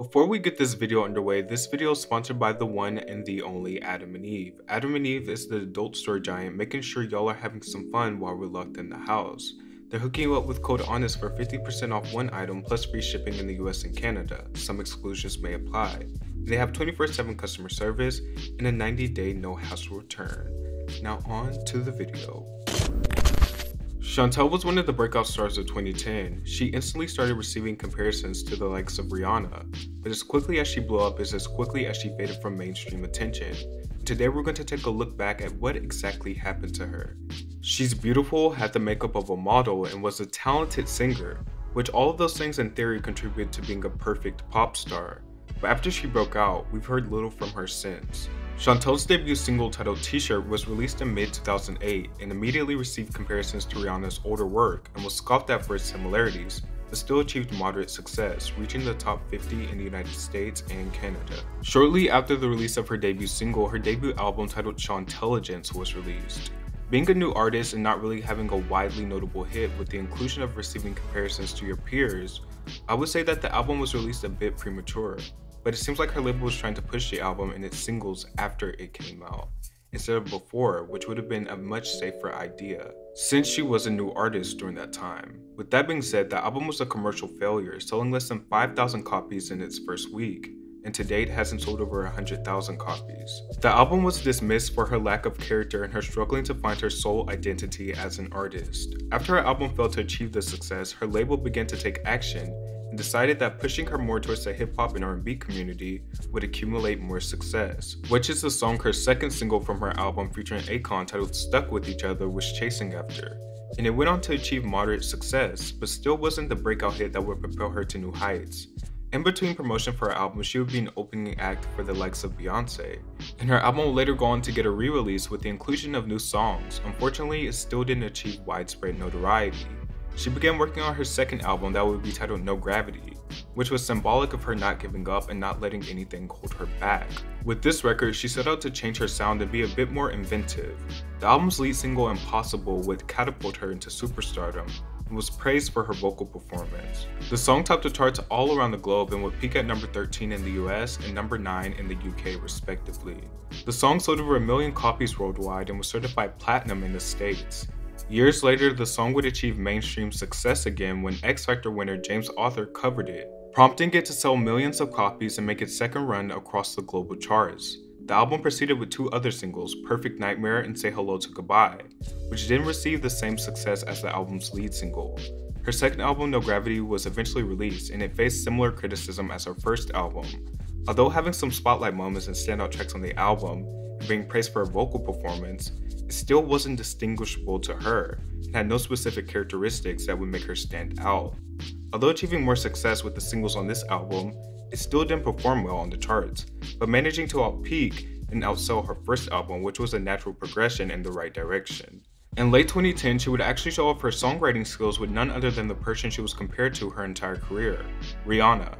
Before we get this video underway, this video is sponsored by the one and the only Adam and Eve. Adam and Eve is the adult store giant making sure y'all are having some fun while we're locked in the house. They're hooking you up with code HONEST for 50% off one item plus free shipping in the US and Canada. Some exclusions may apply. They have 24/7 customer service and a 90-day no-hassle return. Now on to the video. Shontelle was one of the breakout stars of 2010. She instantly started receiving comparisons to the likes of Rihanna, but as quickly as she blew up is as quickly as she faded from mainstream attention. Today we're going to take a look back at what exactly happened to her. She's beautiful, had the makeup of a model, and was a talented singer, which all of those things in theory contribute to being a perfect pop star. But after she broke out, we've heard little from her since. Shontelle's debut single titled T-Shirt was released in mid-2008 and immediately received comparisons to Rihanna's older work and was scoffed at for its similarities, but still achieved moderate success, reaching the top 50 in the United States and Canada. Shortly after the release of her debut single, her debut album titled Shontelligence was released. Being a new artist and not really having a widely notable hit with the inclusion of receiving comparisons to your peers, I would say that the album was released a bit premature. But it seems like her label was trying to push the album and its singles after it came out, instead of before, which would have been a much safer idea, since she was a new artist during that time. With that being said, the album was a commercial failure, selling less than 5,000 copies in its first week, and to date hasn't sold over 100,000 copies. The album was dismissed for her lack of character and her struggling to find her sole identity as an artist. After her album failed to achieve this success, her label began to take action and decided that pushing her more towards the hip-hop and R&B community would accumulate more success, which is the song her second single from her album featuring Akon titled Stuck With Each Other was chasing after. And it went on to achieve moderate success, but still wasn't the breakout hit that would propel her to new heights. In between promotion for her album, she would be an opening act for the likes of Beyonce, and her album would later go on to get a re-release with the inclusion of new songs. Unfortunately, it still didn't achieve widespread notoriety. She began working on her second album that would be titled No Gravity, which was symbolic of her not giving up and not letting anything hold her back. With this record, she set out to change her sound and be a bit more inventive. The album's lead single Impossible would catapult her into superstardom and was praised for her vocal performance. The song topped the charts all around the globe and would peak at number 13 in the US and number 9 in the UK respectively. The song sold over 1 million copies worldwide and was certified platinum in the States. Years later, the song would achieve mainstream success again when X Factor winner James Arthur covered it, prompting it to sell millions of copies and make its second run across the global charts. The album proceeded with two other singles, Perfect Nightmare and Say Hello to Goodbye, which didn't receive the same success as the album's lead single. Her second album, No Gravity, was eventually released and it faced similar criticism as her first album. Although having some spotlight moments and standout tracks on the album, and being praised for her vocal performance, it still wasn't distinguishable to her and had no specific characteristics that would make her stand out. Although achieving more success with the singles on this album, it still didn't perform well on the charts, but managing to out-peak and outsell her first album, which was a natural progression in the right direction. In late 2010, she would actually show off her songwriting skills with none other than the person she was compared to her entire career, Rihanna.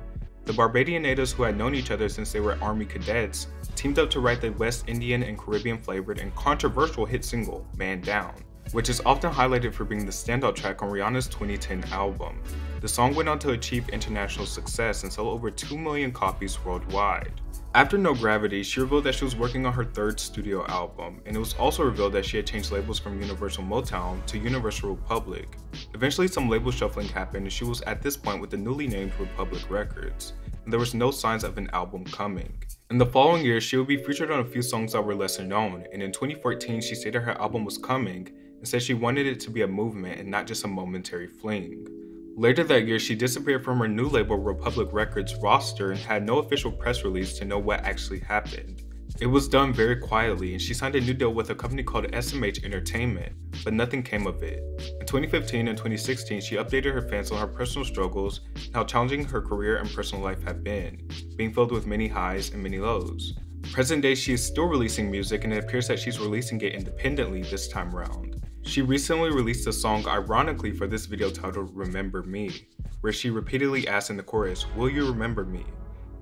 The Barbadian natives who had known each other since they were Army cadets teamed up to write the West Indian and Caribbean flavored and controversial hit single, Man Down, which is often highlighted for being the standout track on Rihanna's 2010 album. The song went on to achieve international success and sell over 2 million copies worldwide. After No Gravity, she revealed that she was working on her third studio album, and it was also revealed that she had changed labels from Universal Motown to Universal Republic. Eventually, some label shuffling happened, and she was at this point with the newly named Republic Records, and there was no signs of an album coming. In the following year, she would be featured on a few songs that were lesser known, and in 2014, she stated her album was coming and said she wanted it to be a movement and not just a momentary fling. Later that year, she disappeared from her new label Republic Records roster and had no official press release to know what actually happened. It was done very quietly and she signed a new deal with a company called SMH Entertainment, but nothing came of it. In 2015 and 2016, she updated her fans on her personal struggles and how challenging her career and personal life have been, being filled with many highs and many lows. Present day, she is still releasing music and it appears that she's releasing it independently this time around. She recently released a song ironically for this video titled Remember Me, where she repeatedly asks in the chorus, "Will you remember me?"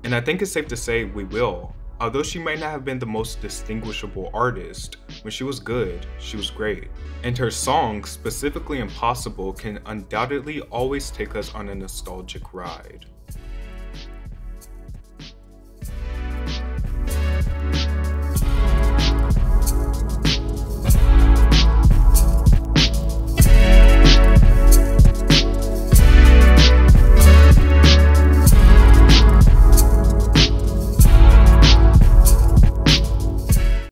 And I think it's safe to say we will. Although she might not have been the most distinguishable artist, when she was good, she was great. And her song, specifically Impossible, can undoubtedly always take us on a nostalgic ride.